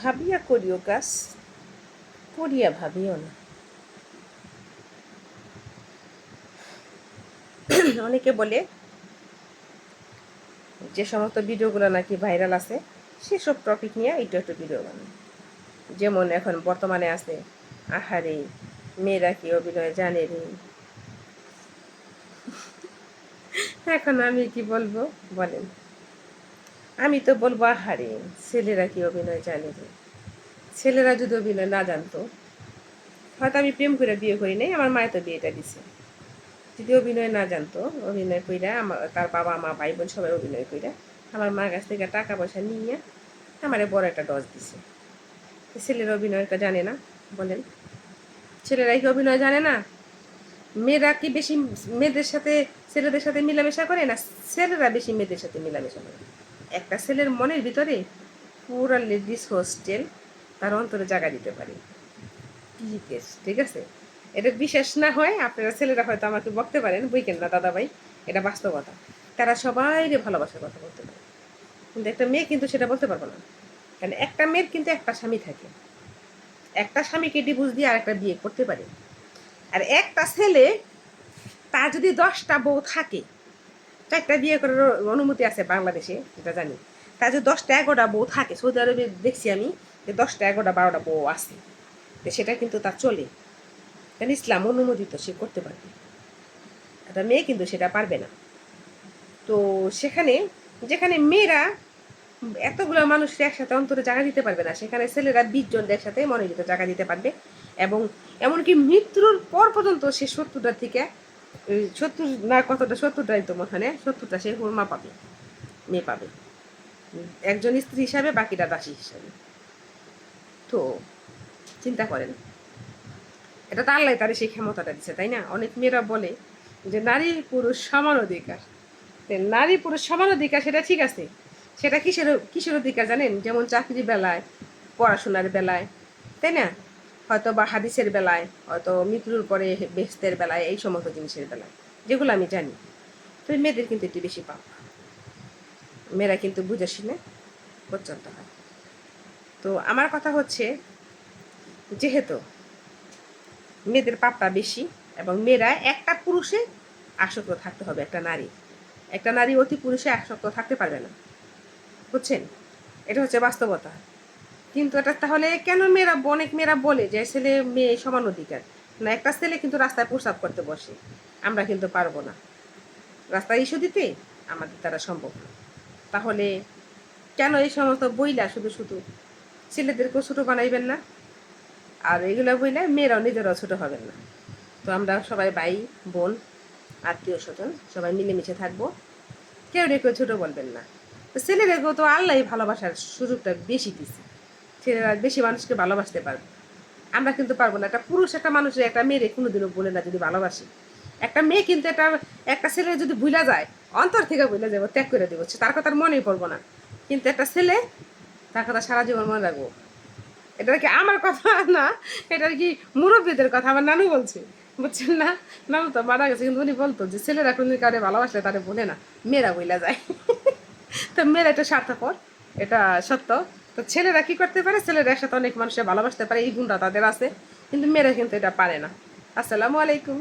ভাবিয়া করিও কাজ, করিয়া ভাবিও না। অনেকে বলে যে সমস্ত ভিডিওগুলো নাকি ভাইরাল আছে সেসব টপিক নিয়ে একটু একটু ভিডিও বানায়। যেমন এখন বর্তমানে আছে আহারে মেয়েরা কি অভিনয় জানে রে। এখন আমি কি বলবো বলেন? আমি তো বলবো আহারে ছেলেরা কি অভিনয় জানে রে। ছেলেরা যদি অভিনয় না জানতো, হয়তো আমি প্রেম করে বিয়ে করি নাই, আমার মায়ে তো বিয়েটা দিছে। যদি অভিনয় না জানতো, অভিনয় কইরা আমার তার বাবা মা ভাই বোন সবাই অভিনয় কইরা আমার মার কাছ থেকে টাকা পয়সা নিয়ে আমারে বড় একটা ডজ দিছে। ছেলেরা অভিনয়টা জানে না বলেন? ছেলেরা কি অভিনয় জানে না? মেয়েরা কি বেশি মেয়েদের সাথে ছেলেদের সাথে মেলামেশা করে না ছেলেরা বেশি মেয়েদের সাথে মেলামেশা করে? একটা ছেলের মনের ভিতরে পুরা লেডিস হোস্টেল তার অন্তরে জায়গা দিতে পারে। ঠিক আছে? এটা বিশ্বাস না হয় আপনারা ছেলেরা হয়তো আমাকে বলতে পারেন বইকেন না দাদা ভাই, এটা বাস্তবতা। তারা সবাই ভালোবাসার কথা বলতে পারে, কিন্তু একটা মেয়ে কিন্তু সেটা বলতে পারবো না। কারণ একটা মেয়ের কিন্তু একটা স্বামী থাকে, একটা স্বামীকে ডিভোর্স দিয়ে আর একটা বিয়ে করতে পারে। আর একটা ছেলে তার যদি 10টা বউ থাকে, 4টা বিয়ে করার অনুমতি আছে বাংলাদেশে, যেটা জানি। তার যদি 10টা 11টা বউ থাকে, সৌদি আরবে দেখছি আমি যে 10টা 11টা 12টা বউ আছে, তো সেটা কিন্তু তার চলে। কারণ ইসলাম অনুমোদিত, সে করতে পারবে। একটা মেয়ে কিন্তু সেটা পারবে না। তো সেখানে যেখানে মেয়েরা এতগুলো মানুষকে একসাথে অন্তরে জায়গা দিতে পারবে না, সেখানে ছেলেরা 20 জন একসাথে মনের ভিতরে জায়গা দিতে পারবে। এবং এমনকি মৃত্যুর পর পর্যন্ত সে 70টা থেকে 70 না কতটা 70টাই তো মনে 70টা সে হুরমা পাবে, মেয়ে পাবে, একজন স্ত্রী হিসাবে, বাকিটা দাসী হিসাবে। তো চিন্তা করেন, এটা তো আল্লাহ তার সেই ক্ষমতাটা দিচ্ছে, তাই না? অনেক মেয়েরা বলে যে নারী পুরুষ সমান অধিকার। নারী পুরুষ সমান অধিকার সেটা ঠিক আছে, সেটা কিসের কিসের অধিকার জানেন? যেমন চাকরির বেলায়, পড়াশোনার বেলায়, তাই না? হয়তো বা হাদিসের বেলায়, হয়তো মৃত্যুর পরে বেহেশতের বেলায়, এই সমস্ত জিনিসের বেলায় যেগুলো আমি জানি। তো মেয়েদের কিন্তু একটু বেশি পাপ, মেয়েরা কিন্তু বুঝে শুনে পর্যন্ত হয়। তো আমার কথা হচ্ছে, যেহেতু মেয়েদের পাপটা বেশি এবং মেয়েরা একটা পুরুষে আসক্ত থাকতে হবে, একটা নারী অতি পুরুষে আসক্ত থাকতে পারবে না, বুঝছেন? এটা হচ্ছে বাস্তবতা। কিন্তু এটা তাহলে কেন অনেক মেয়েরা বলে যে ছেলে মেয়ে সমান অধিকার? না, একটা ছেলে কিন্তু রাস্তায় প্রস্রাব করতে বসে, আমরা কিন্তু পারবো না রাস্তায় ইস্যু দিতে, আমাদের দ্বারা সম্ভব না। তাহলে কেন এই সমস্ত বইলা শুধু শুধু ছেলেদেরকেও ছোটো বানাইবেন না? আর এগুলো বইলে মেয়েরাও নিজেরাও ছোটো হবেন না। তো আমরা সবাই ভাই বোন আত্মীয় স্বজন সবাই মিলেমিশে থাকবো, কেউ কেউ ছোটো বলবেন না। তো ছেলেদেরকেও তো আল্লাহ ভালোবাসার সুযোগটা বেশি দিচ্ছে, ছেলেরা বেশি মানুষকে ভালোবাসতে পারবে, আমরা কিন্তু পারবো না। একটা পুরুষ একটা মানুষের একটা মেয়েরে কোনোদিনও বলে না যদি ভালোবাসি। একটা মেয়ে কিন্তু একটা ছেলে যদি ভুলা যায়, অন্তর থেকে ভুলে যাবো, ত্যাগ করে দেবো, তার কথা মনেই পড়বো না। কিন্তু একটা ছেলে, তার কথা সারা জীবন মনে রাখবো। এটা কি আমার কথা না, এটা কি মুরব্বীদের কথা, আমার নানু বলছে, বুঝছেন না? নানু তো মারা গেছে, কিন্তু উনি বলতো যে ছেলেরা কোনদিন কারে ভালোবাসলে তারে বলে না, মেয়েরা বইলা যায়। তো মেয়েরা এটা স্বার্থপর, এটা সত্য। তো ছেলেরা কি করতে পারে? ছেলেরা একসাথে অনেক মানুষের ভালোবাসতে পারে, এই গুণটা তাদের আছে, কিন্তু মেয়েরা কিন্তু এটা পারে না। আসসালামু আলাইকুম।